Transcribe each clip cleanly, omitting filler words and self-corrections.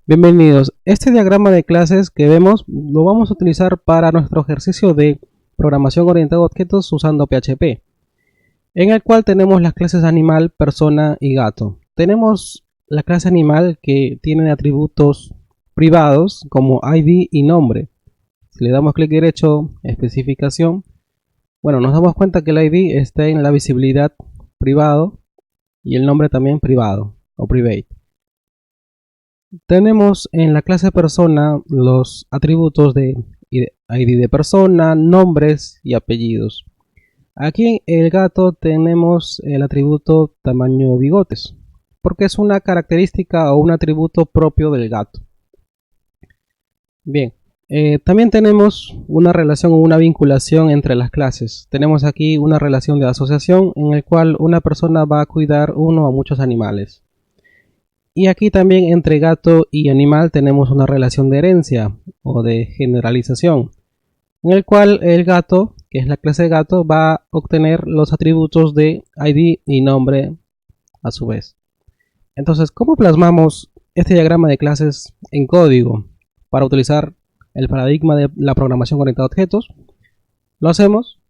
Bienvenidos. Este diagrama de clases que vemos lo vamos a utilizar para nuestro ejercicio de programación orientada a objetos usando PHP, en el cual tenemos las clases animal, persona y gato. Tenemos la clase animal que tiene atributos privados como ID y nombre. Si le damos clic derecho, especificación, bueno, nos damos cuenta que el ID está en la visibilidad privado y el nombre también privado o private. Tenemos en la clase persona los atributos de ID de persona, nombres y apellidos. Aquí en el gato tenemos el atributo tamaño bigotes, porque es una característica o un atributo propio del gato. Bien, también tenemos una relación o una vinculación entre las clases. Tenemos aquí una relación de asociación en el cual una persona va a cuidar uno o muchos animales. Y aquí también entre gato y animal tenemos una relación de herencia o de generalización, en el cual el gato, que es la clase gato, va a obtener los atributos de ID y nombre a su vez. Entonces, ¿cómo plasmamos este diagrama de clases en código para utilizar el paradigma de la programación orientada a objetos? Lo hacemos.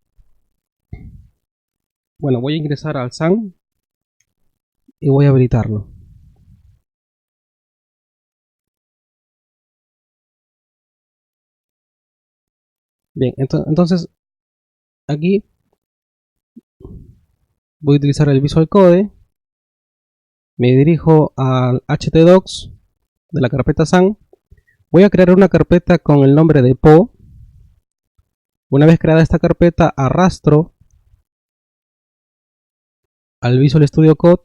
Bueno, voy a ingresar al SAM y voy a habilitarlo. Bien, entonces aquí voy a utilizar el Visual Code. Me dirijo al htdocs de la carpeta SAM. Voy a crear una carpeta con el nombre de PO. Una vez creada esta carpeta, arrastro al Visual Studio Code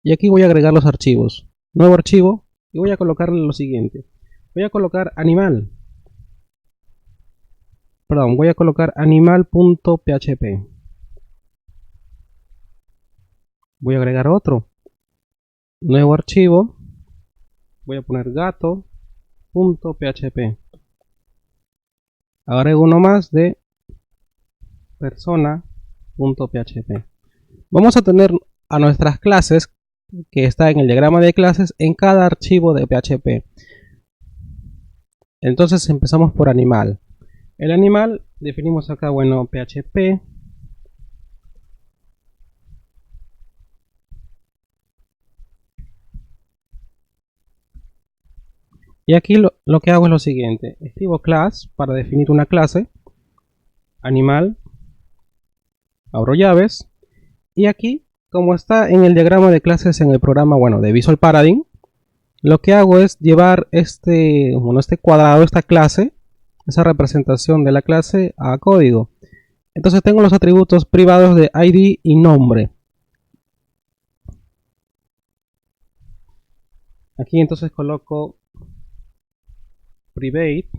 y aquí voy a agregar los archivos. Nuevo archivo y voy a colocarle lo siguiente. Voy a colocar voy a colocar animal.php. Voy a agregar otro. Nuevo archivo. Voy a poner gato.php. Agrego uno más de persona.php. Vamos a tener a nuestras clases que está en el diagrama de clases en cada archivo de PHP. Entonces empezamos por animal. El animal definimos acá, bueno, PHP. Y aquí lo que hago es lo siguiente. Escribo class para definir una clase. Animal. Abro llaves. Y aquí, como está en el diagrama de clases en el programa, bueno, de Visual Paradigm, lo que hago es llevar este cuadrado, esta clase, esa representación de la clase a código. Entonces tengo los atributos privados de ID y nombre. Aquí entonces coloco private,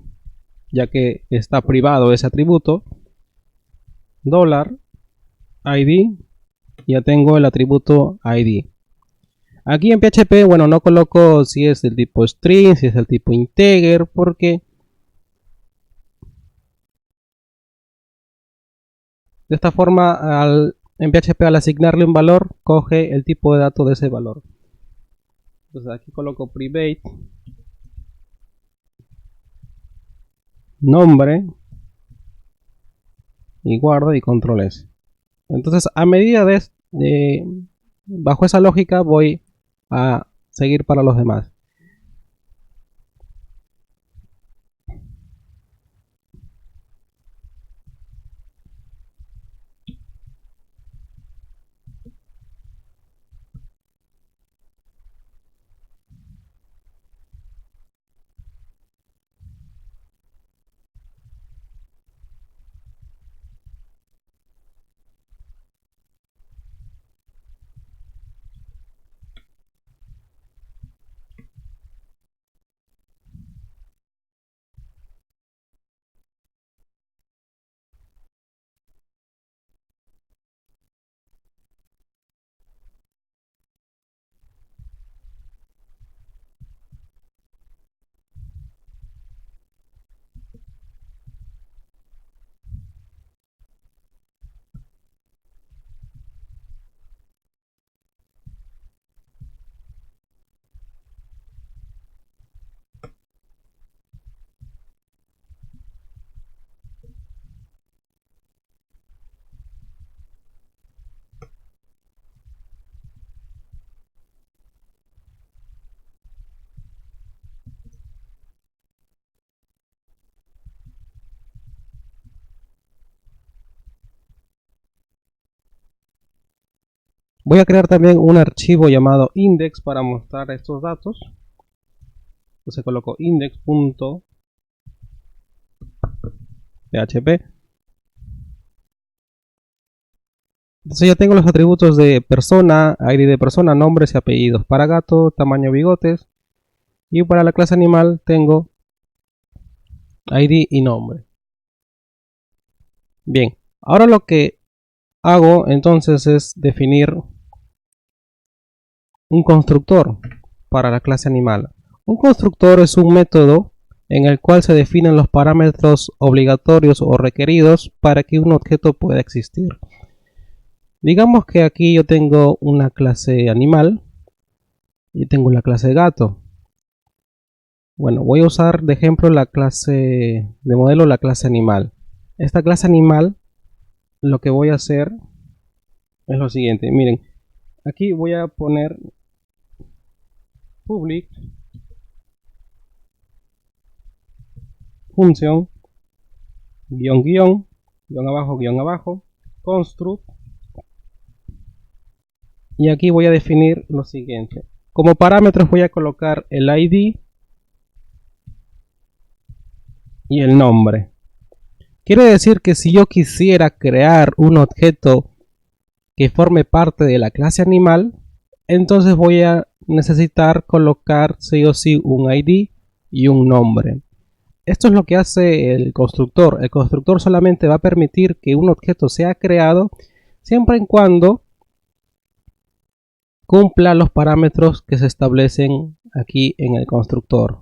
ya que está privado ese atributo. $ID, ya tengo el atributo ID. Aquí en PHP, bueno, no coloco si es del tipo string, si es del tipo integer, porque de esta forma en PHP al asignarle un valor, coge el tipo de dato de ese valor. Entonces aquí coloco private nombre y guardo y control S. Entonces a medida bajo esa lógica voy a seguir para los demás. Voy a crear también un archivo llamado index para mostrar estos datos. Entonces coloco index.php. Entonces ya tengo los atributos de persona, ID de persona, nombres y apellidos. Para gato, tamaño bigotes. Y para la clase animal tengo ID y nombre. Bien, ahora lo que hago entonces es definir un constructor para la clase animal. Un constructor es un método en el cual se definen los parámetros obligatorios o requeridos para que un objeto pueda existir. Digamos que aquí yo tengo una clase animal y tengo la clase gato. Bueno, voy a usar de ejemplo la clase de modelo, la clase animal. Esta clase animal, lo que voy a hacer es lo siguiente. Miren, aquí voy a poner public función guión abajo construct, y aquí voy a definir lo siguiente. Como parámetros voy a colocar el ID y el nombre. Quiere decir que si yo quisiera crear un objeto que forme parte de la clase animal, entonces voy a necesitar colocar sí o sí un ID y un nombre. Esto es lo que hace el constructor. El constructor solamente va a permitir que un objeto sea creado siempre y cuando cumpla los parámetros que se establecen aquí en el constructor.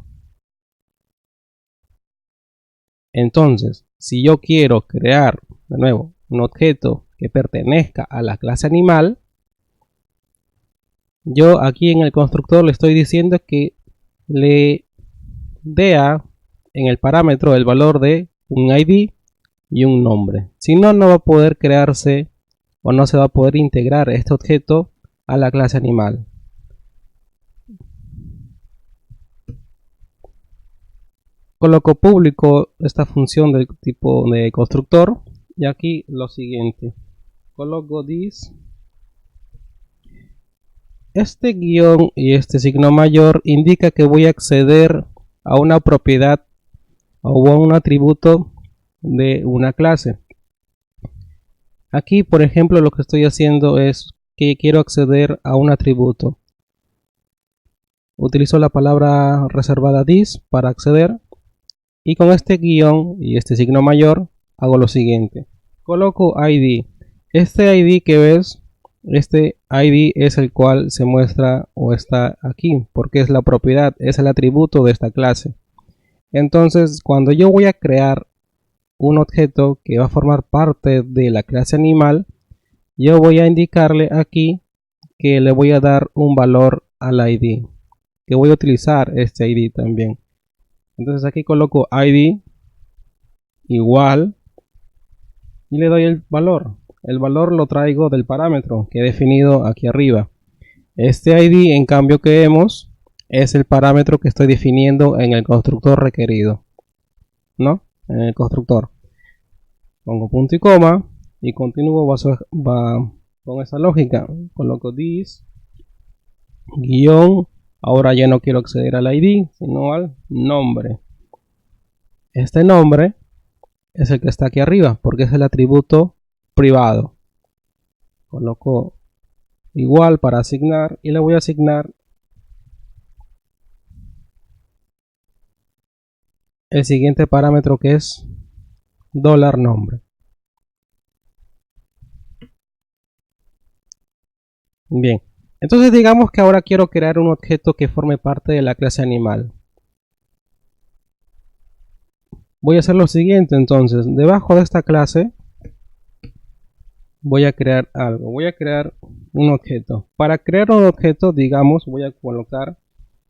Entonces, si yo quiero crear de nuevo un objeto que pertenezca a la clase animal, yo aquí en el constructor le estoy diciendo que le dé en el parámetro el valor de un ID y un nombre. Si no, no va a poder crearse o no se va a poder integrar este objeto a la clase animal. Coloco público esta función del tipo de constructor y aquí lo siguiente. Coloco this. Este guión y este signo mayor indica que voy a acceder a una propiedad o a un atributo de una clase. Aquí, por ejemplo, lo que estoy haciendo es que quiero acceder a un atributo. Utilizo la palabra reservada this para acceder, y con este guión y este signo mayor hago lo siguiente. Coloco ID. Este ID que ves, este ID es el cual se muestra o está aquí, porque es la propiedad, es el atributo de esta clase. Entonces, cuando yo voy a crear un objeto que va a formar parte de la clase animal, yo voy a indicarle aquí que le voy a dar un valor al ID, que voy a utilizar este ID también. Entonces aquí coloco ID igual y le doy el valor. El valor lo traigo del parámetro que he definido aquí arriba. Este ID, en cambio, que vemos es el parámetro que estoy definiendo en el constructor requerido, ¿no? En el constructor. Pongo punto y coma y continúo con esa lógica. Coloco this guión. Ahora ya no quiero acceder al ID, sino al nombre. Este nombre es el que está aquí arriba, porque es el atributo privado. Coloco igual para asignar y le voy a asignar el siguiente parámetro, que es $nombre. Bien, entonces digamos que ahora quiero crear un objeto que forme parte de la clase animal. Voy a hacer lo siguiente. Entonces, debajo de esta clase voy a crear algo. Voy a crear un objeto. Para crear un objeto, digamos, voy a colocar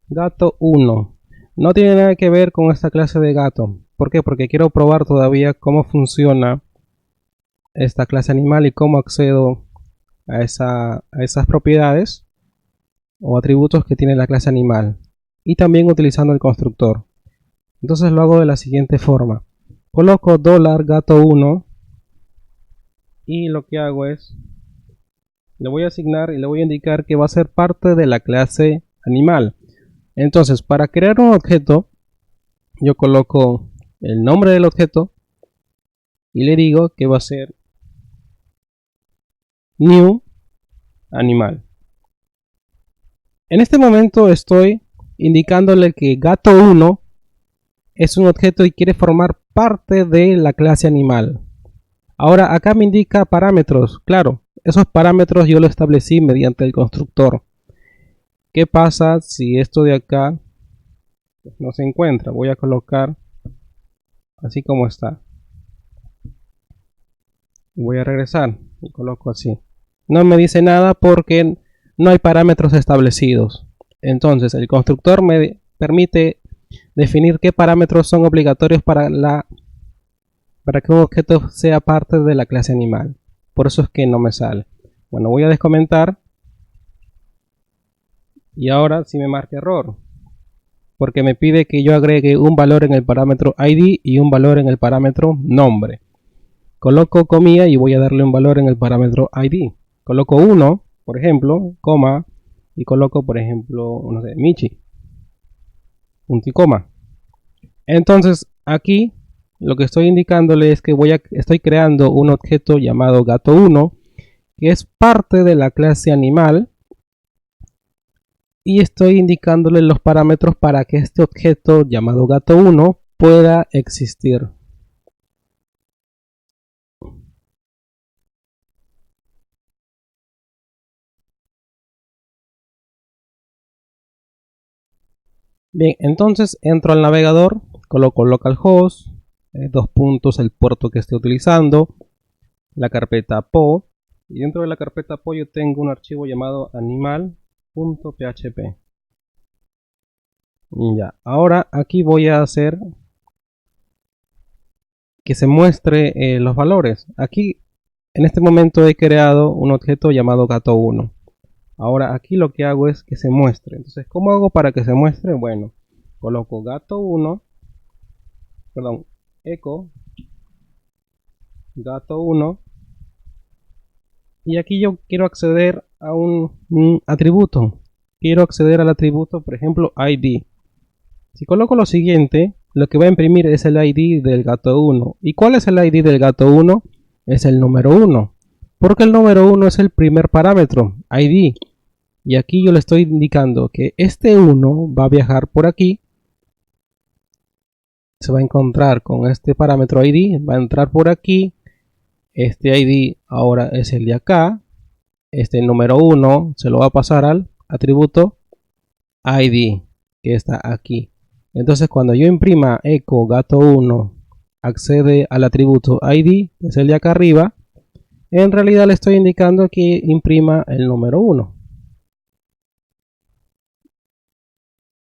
gato1. No tiene nada que ver con esta clase de gato. ¿Por qué? Porque quiero probar todavía cómo funciona esta clase animal y cómo accedo a esas propiedades o atributos que tiene la clase animal, y también utilizando el constructor. Entonces lo hago de la siguiente forma. Coloco $gato1 y lo que hago es le voy a asignar y le voy a indicar que va a ser parte de la clase animal. Entonces, para crear un objeto, yo coloco el nombre del objeto y le digo que va a ser new animal. En este momento estoy indicándole que gato1 es un objeto y quiere formar parte de la clase animal. Ahora acá me indica parámetros. Claro, esos parámetros yo lo establecí mediante el constructor. ¿Qué pasa si esto de acá no se encuentra? Voy a colocar así como está. Voy a regresar y coloco así. No me dice nada porque no hay parámetros establecidos. Entonces el constructor me permite definir qué parámetros son obligatorios para que un objeto sea parte de la clase animal. Por eso es que no me sale. Bueno, voy a descomentar. Y ahora sí me marca error. Porque me pide que yo agregue un valor en el parámetro ID y un valor en el parámetro nombre. Coloco comilla y voy a darle un valor en el parámetro ID. Coloco 1, por ejemplo, coma, y coloco, por ejemplo, no sé, Michi. Punto y coma. Entonces, aquí lo que estoy indicándole es que estoy creando un objeto llamado gato1, que es parte de la clase animal. Y estoy indicándole los parámetros para que este objeto llamado gato1 pueda existir. Bien, entonces entro al navegador, coloco localhost, dos puntos el puerto que esté utilizando, la carpeta PO, y dentro de la carpeta PO yo tengo un archivo llamado animal.php. Ya, ahora aquí voy a hacer que se muestre los valores. Aquí en este momento he creado un objeto llamado gato1. Ahora aquí lo que hago es que se muestre. Entonces, ¿cómo hago para que se muestre? Bueno, coloco gato1, perdón, echo gato1, y aquí yo quiero acceder a un atributo. Quiero acceder al atributo, por ejemplo, ID. Si coloco lo siguiente, lo que va a imprimir es el ID del gato1. ¿Y cuál es el ID del gato1? Es el número 1. Porque el número 1 es el primer parámetro, ID. Y aquí yo le estoy indicando que este 1 va a viajar por aquí. Se va a encontrar con este parámetro ID. Va a entrar por aquí. Este ID ahora es el de acá. Este número 1 se lo va a pasar al atributo ID, que está aquí. Entonces cuando yo imprima echo gato1 accede al atributo ID, que es el de acá arriba, en realidad le estoy indicando que imprima el número 1.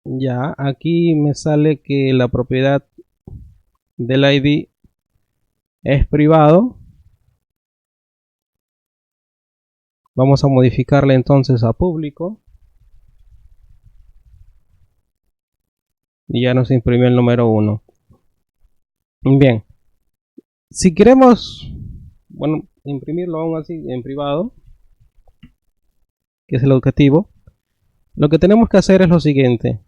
Ya aquí me sale que la propiedad del ID es privado. Vamos a modificarle entonces a público. Y ya nos imprimió el número 1. Bien. Si queremos, bueno, imprimirlo aún así en privado, que es el objetivo, lo que tenemos que hacer es lo siguiente.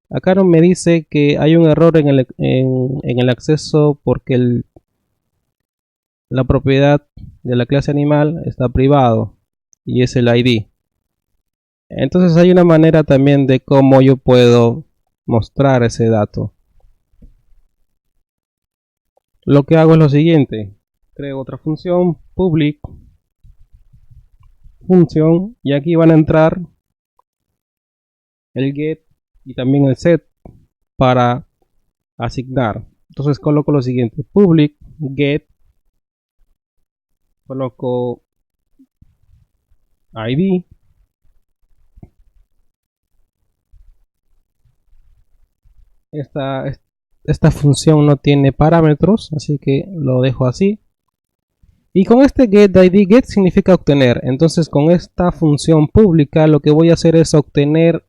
Acá me dice que hay un error en el acceso porque la propiedad de la clase animal está privado y es el ID. Entonces hay una manera también de cómo yo puedo mostrar ese dato. Lo que hago es lo siguiente. Creo otra función, public función, y aquí van a entrar el get y también el set para asignar. Entonces coloco lo siguiente, public get, coloco ID, esta función no tiene parámetros, así que lo dejo así. Y con este getID, get significa obtener. Entonces con esta función pública lo que voy a hacer es obtener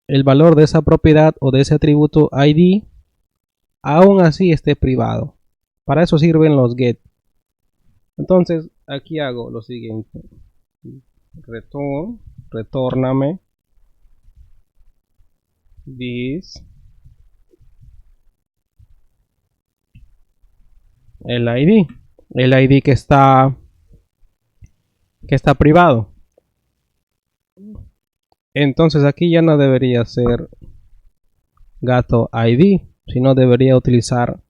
el valor de esa propiedad o de ese atributo ID, aún así esté privado. Para eso sirven los get. Entonces aquí hago lo siguiente: retórname this el ID que está privado. Entonces aquí ya no debería ser gato ID, sino debería utilizar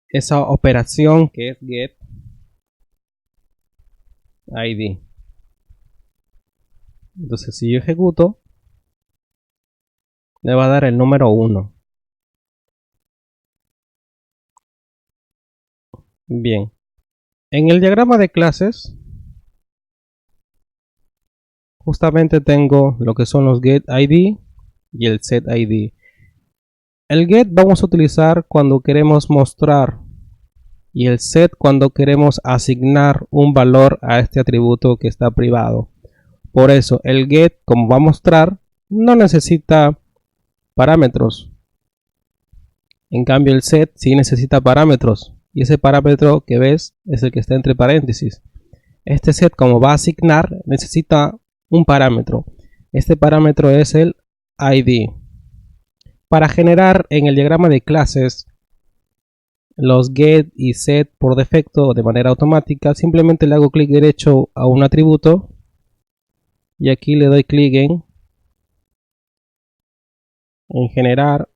esa operación que es get ID. Entonces si yo ejecuto, me va a dar el número 1. Bien, en el diagrama de clases justamente tengo lo que son los get ID y el set ID. El get vamos a utilizar cuando queremos mostrar y el set cuando queremos asignar un valor a este atributo que está privado. Por eso el get, como va a mostrar, no necesita parámetros. En cambio el set sí necesita parámetros, y ese parámetro que ves es el que está entre paréntesis. Este set, como va a asignar, necesita un parámetro. Este parámetro es el ID. Para generar en el diagrama de clases los get y set por defecto de manera automática, simplemente le hago clic derecho a un atributo y aquí le doy clic en generar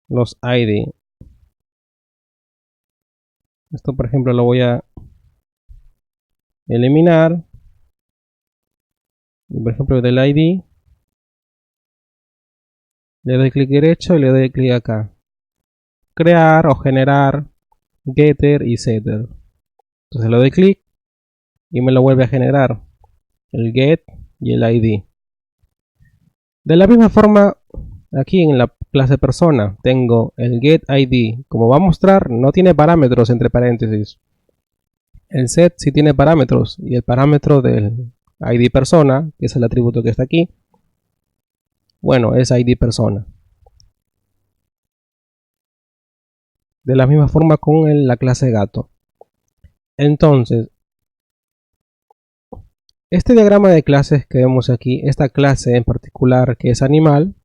los ID. Esto por ejemplo lo voy a eliminar. Y por ejemplo del ID le doy clic derecho y le doy clic acá. Crear o generar getter y setter. Entonces le doy clic y me lo vuelve a generar el get y el ID. De la misma forma, aquí en la clase persona tengo el get ID. Como va a mostrar, no tiene parámetros entre paréntesis. El set sí tiene parámetros, y el parámetro del ID persona, que es el atributo que está aquí, bueno, es ID persona. De la misma forma con la clase gato. Entonces, este diagrama de clases que vemos aquí, esta clase en particular que es animal,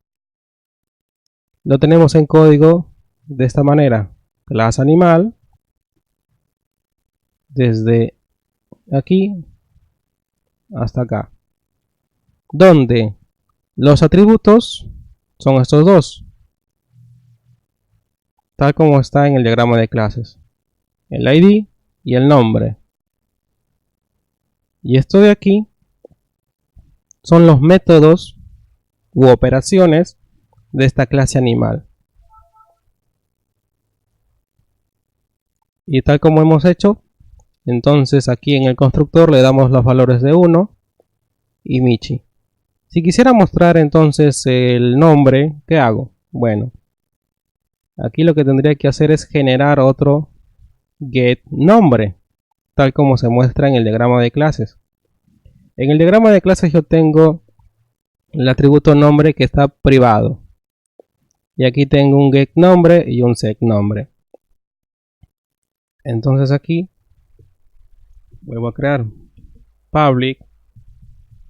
lo tenemos en código de esta manera: clase animal, desde aquí hasta acá, donde los atributos son estos dos, tal como está en el diagrama de clases: el ID y el nombre. Y esto de aquí son los métodos u operaciones de esta clase animal. Y tal como hemos hecho, entonces aquí en el constructor le damos los valores de 1 y Michi. Si quisiera mostrar entonces el nombre, ¿qué hago? Bueno, aquí lo que tendría que hacer es generar otro get nombre, tal como se muestra en el diagrama de clases. En el diagrama de clases yo tengo el atributo nombre que está privado, y aquí tengo un get nombre y un set nombre. Entonces aquí vuelvo a crear public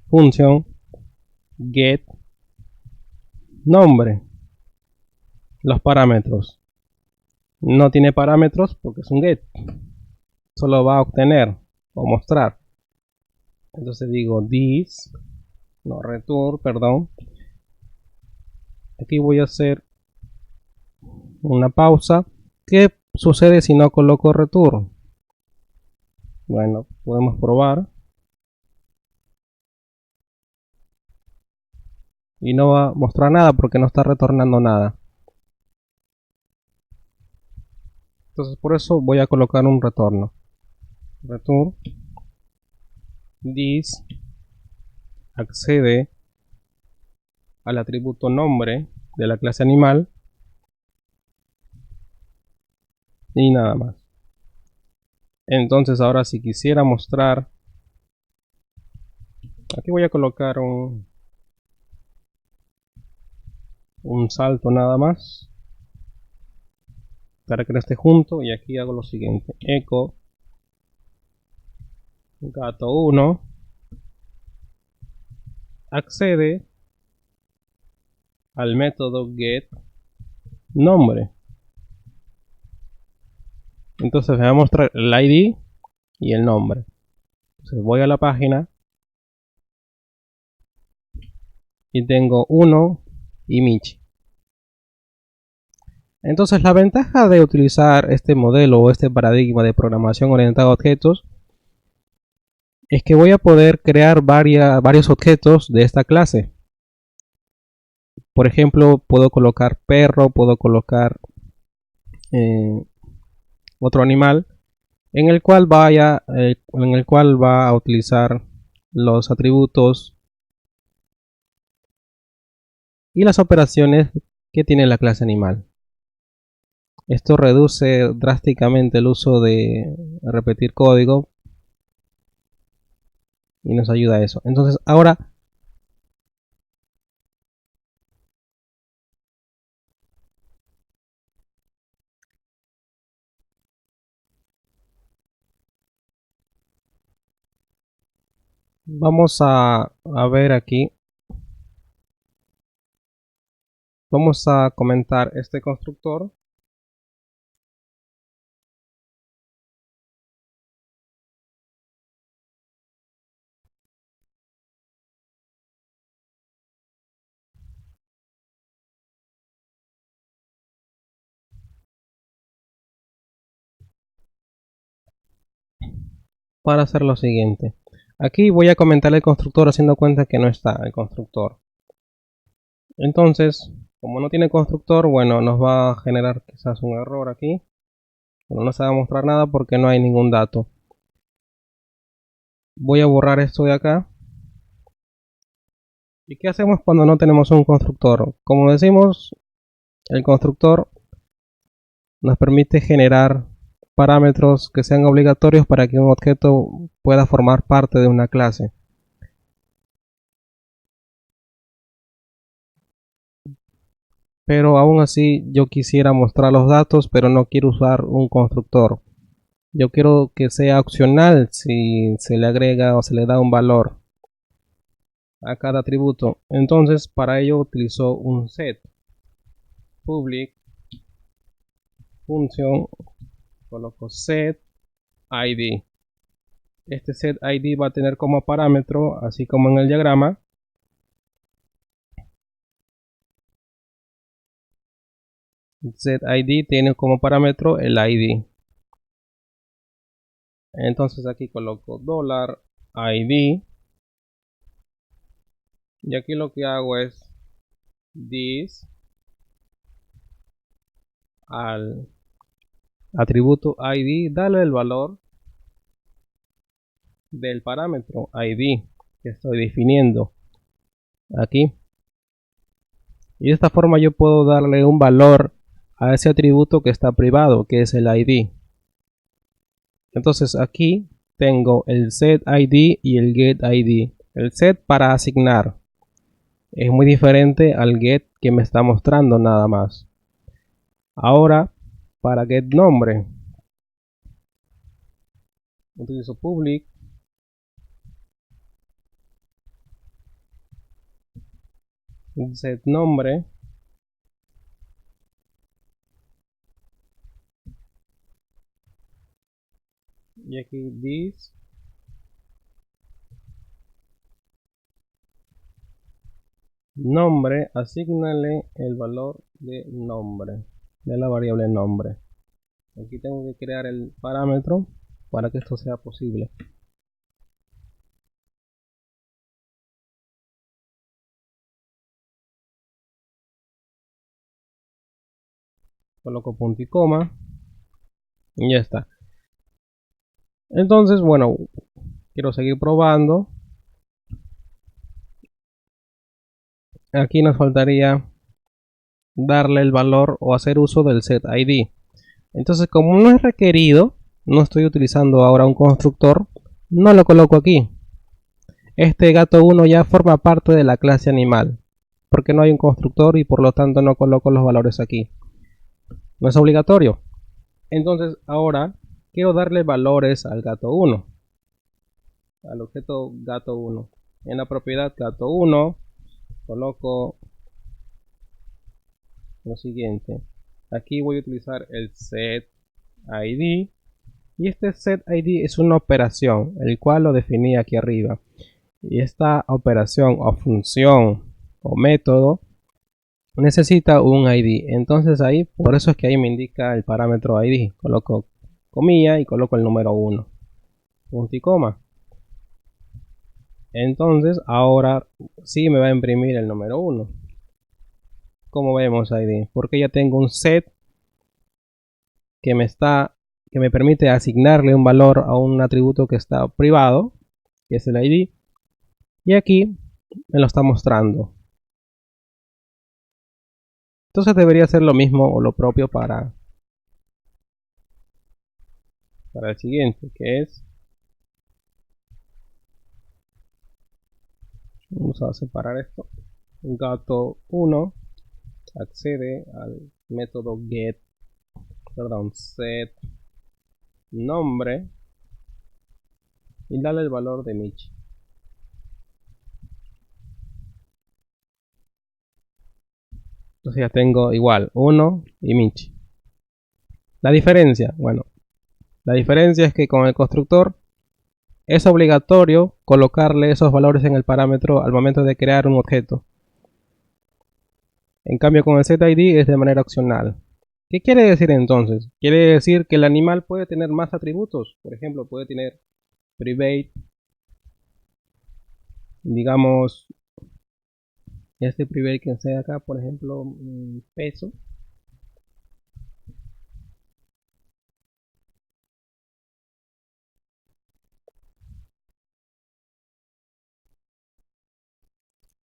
function get nombre. Los parámetros, no tiene parámetros porque es un get, solo va a obtener o mostrar. Entonces digo this, no return, perdón. Aquí voy a hacer una pausa. ¿Qué sucede si no coloco return? Bueno, podemos probar y no va a mostrar nada porque no está retornando nada. Entonces por eso voy a colocar un retorno: return this accede al atributo nombre de la clase animal y nada más. Entonces ahora si quisiera mostrar, aquí voy a colocar un salto nada más. para que no esté junto, y aquí hago lo siguiente: echo gato1 accede al método getNombre. Entonces me va a mostrar el ID y el nombre. Entonces voy a la página y tengo 1 y Michi. Entonces la ventaja de utilizar este modelo o este paradigma de programación orientada a objetos es que voy a poder crear varios objetos de esta clase. Por ejemplo, puedo colocar perro, puedo colocar otro animal en el cual va a utilizar los atributos y las operaciones que tiene la clase animal. Esto reduce drásticamente el uso de repetir código y nos ayuda a eso. Entonces ahora vamos a ver aquí. Vamos a comentar este constructor. Para hacer lo siguiente. Aquí voy a comentar el constructor haciendo cuenta que no está el constructor. Entonces, como no tiene constructor, bueno, nos va a generar quizás un error aquí. Pero no se va a mostrar nada porque no hay ningún dato. Voy a borrar esto de acá. ¿Y qué hacemos cuando no tenemos un constructor? Como decimos, el constructor nos permite generar parámetros que sean obligatorios para que un objeto pueda formar parte de una clase. Pero aún así yo quisiera mostrar los datos, pero no quiero usar un constructor. Yo quiero que sea opcional si se le agrega o se le da un valor a cada atributo. Entonces para ello utilizo un set public función, coloco set id. Este set id va a tener como parámetro, así como en el diagrama, set id tiene como parámetro el id. Entonces aquí coloco $id y aquí lo que hago es this al atributo id, darle el valor del parámetro id que estoy definiendo aquí, y de esta forma yo puedo darle un valor a ese atributo que está privado, que es el id. Entonces aquí tengo el set id y el get id. El set para asignar es muy diferente al get que me está mostrando nada más. Ahora para getNombre utilizo public setNombre y aquí this nombre, asígnale el valor de nombre de la variable nombre. Aquí tengo que crear el parámetro para que esto sea posible. Coloco punto y coma y ya está. Entonces, bueno, quiero seguir probando. Aquí nos faltaría darle el valor o hacer uso del set id. Entonces, como no es requerido, no estoy utilizando ahora un constructor, no lo coloco aquí. Este gato1 ya forma parte de la clase animal, porque no hay un constructor y por lo tanto no coloco los valores aquí. No es obligatorio, Entonces ahora quiero darle valores al gato 1, al objeto gato 1. En la propiedad gato 1 coloco lo siguiente. Aquí voy a utilizar el setID, y este setID es una operación, el cual lo definí aquí arriba. Y esta operación o función o método necesita un ID. Entonces ahí, por eso es que ahí me indica el parámetro ID. Coloco comilla y coloco el número 1. Punto y coma. Entonces ahora sí me va a imprimir el número 1. Como vemos ID, porque ya tengo un set que me permite asignarle un valor a un atributo que está privado, que es el ID, y aquí me lo está mostrando. Entonces debería ser lo mismo o lo propio para el siguiente, que es, vamos a separar esto, gato 1 accede al método set nombre y dale el valor de Michi. Entonces ya tengo igual 1 y Michi. La diferencia, bueno, la diferencia es que con el constructor es obligatorio colocarle esos valores en el parámetro al momento de crear un objeto. En cambio con el setID es de manera opcional. ¿Qué quiere decir entonces? Quiere decir que el animal puede tener más atributos. Por ejemplo, puede tener private, digamos, este private que sea acá, por ejemplo, peso.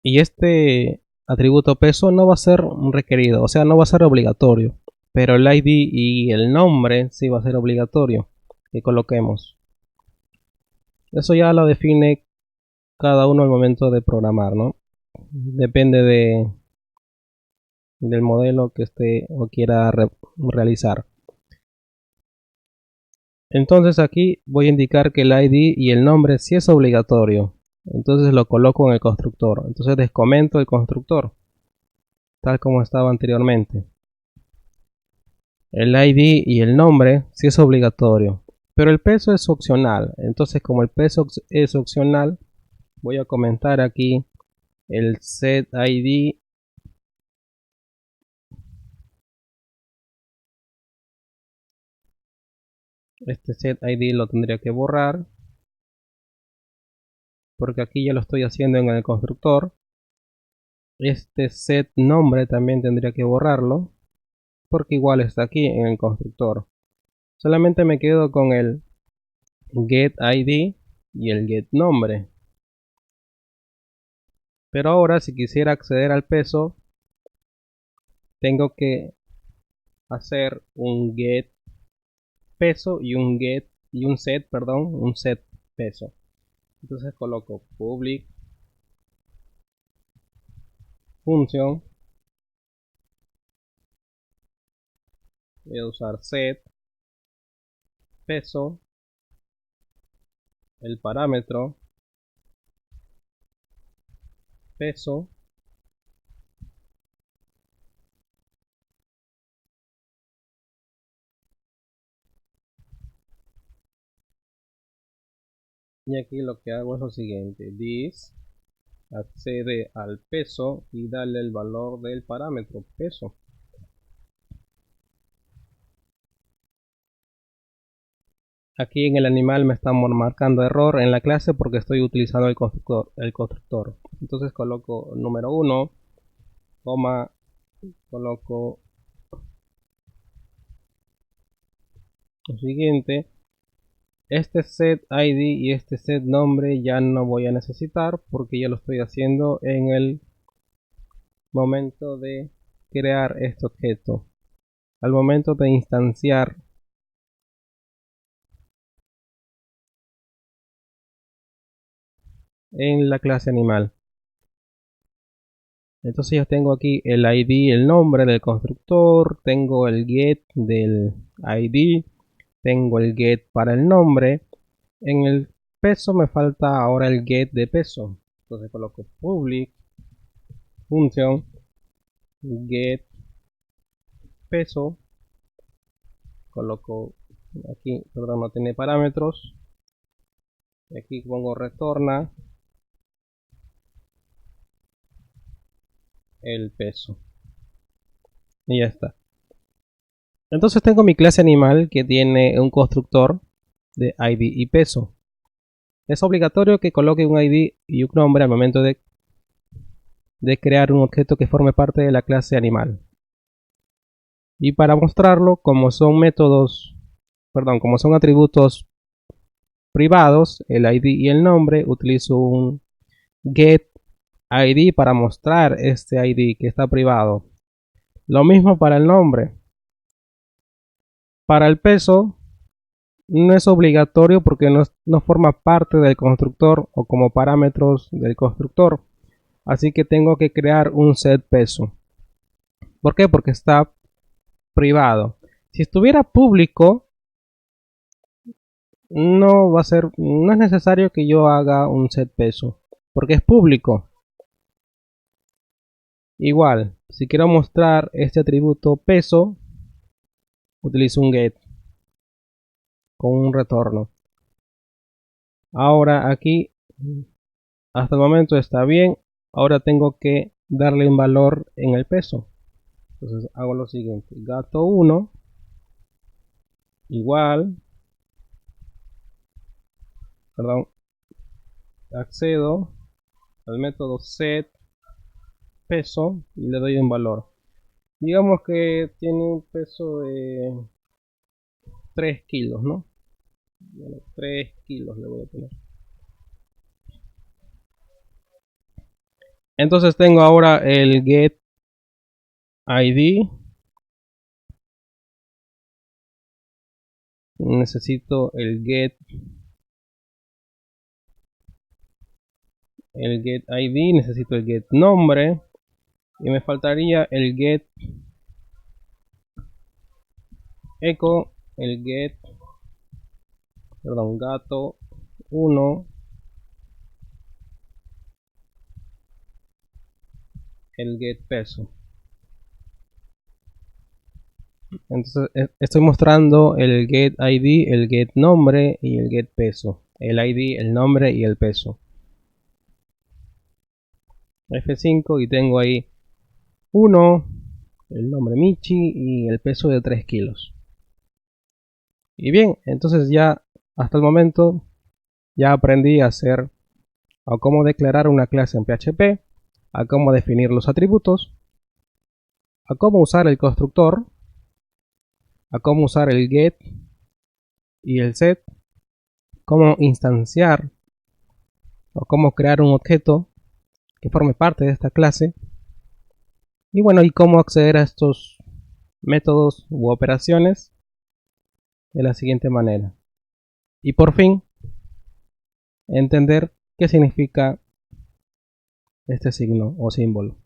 Y este atributo peso no va a ser requerido, o sea, no va a ser obligatorio. Pero el ID y el nombre sí va a ser obligatorio que coloquemos. Eso ya lo define cada uno al momento de programar, ¿no? Depende del modelo que esté o quiera realizar. Entonces aquí voy a indicar que el ID y el nombre sí es obligatorio. Entonces lo coloco en el constructor. Entonces descomento el constructor, tal como estaba anteriormente. El ID y el nombre sí es obligatorio, pero el peso es opcional. Entonces como el peso es opcional, voy a comentar aquí el setID. Este setID lo tendría que borrar, porque aquí ya lo estoy haciendo en el constructor. Este set nombre también tendría que borrarlo, porque igual está aquí en el constructor. Solamente me quedo con el getID y el getNombre. Pero ahora si quisiera acceder al peso, tengo que hacer un get peso y un set, perdón, un set peso. Entonces coloco public función, voy a usar set peso, el parámetro peso, y aquí lo que hago es lo siguiente: this accede al peso y dale el valor del parámetro peso. Aquí en el animal me están marcando error en la clase porque estoy utilizando el constructor. Entonces coloco número 1, coma, coloco lo siguiente. Este set ID y este set nombre ya no voy a necesitar porque ya lo estoy haciendo en el momento de crear este objeto. Al momento de instanciar en la clase animal. Entonces yo tengo aquí el ID, el nombre del constructor, tengo el get del ID, tengo el get para el nombre. En el peso me falta ahora el get de peso. Entonces coloco public función get peso, coloco aquí, perdón, no tiene parámetros, aquí pongo retorna el peso y ya está. Entonces tengo mi clase animal que tiene un constructor de ID y peso. Es obligatorio que coloque un ID y un nombre al momento de crear un objeto que forme parte de la clase animal. Y para mostrarlo, como son como son atributos privados, el ID y el nombre, utilizo un get ID para mostrar este ID que está privado. Lo mismo para el nombre. Para el peso no es obligatorio porque no forma parte del constructor o como parámetros del constructor. Así que tengo que crear un set peso. ¿Por qué? Porque está privado. Si estuviera público, no es necesario que yo haga un set peso, porque es público. Igual, si quiero mostrar este atributo peso, utilizo un get con un retorno. Ahora aquí, hasta el momento está bien. Ahora tengo que darle un valor en el peso. Entonces hago lo siguiente: gato 1 igual, accedo al método set peso y le doy un valor. Digamos que tiene un peso de 3 kilos, ¿no? Bueno, 3 kilos le voy a poner. Entonces tengo ahora el get ID. Necesito el get ID, necesito el get nombre y me faltaría el get echo, el get, gato 1, el get peso. Entonces estoy mostrando el get ID, el get nombre y el get peso. El ID, el nombre y el peso. F5 y tengo ahí 1, el nombre Michi y el peso de 3 kilos. Y bien, entonces ya hasta el momento ya aprendí a hacer a cómo declarar una clase en PHP, a cómo definir los atributos, a cómo usar el constructor, a cómo usar el get y el set, cómo instanciar o cómo crear un objeto que forme parte de esta clase, y bueno, y cómo acceder a estos métodos u operaciones de la siguiente manera. Y por fin, entender qué significa este signo o símbolo.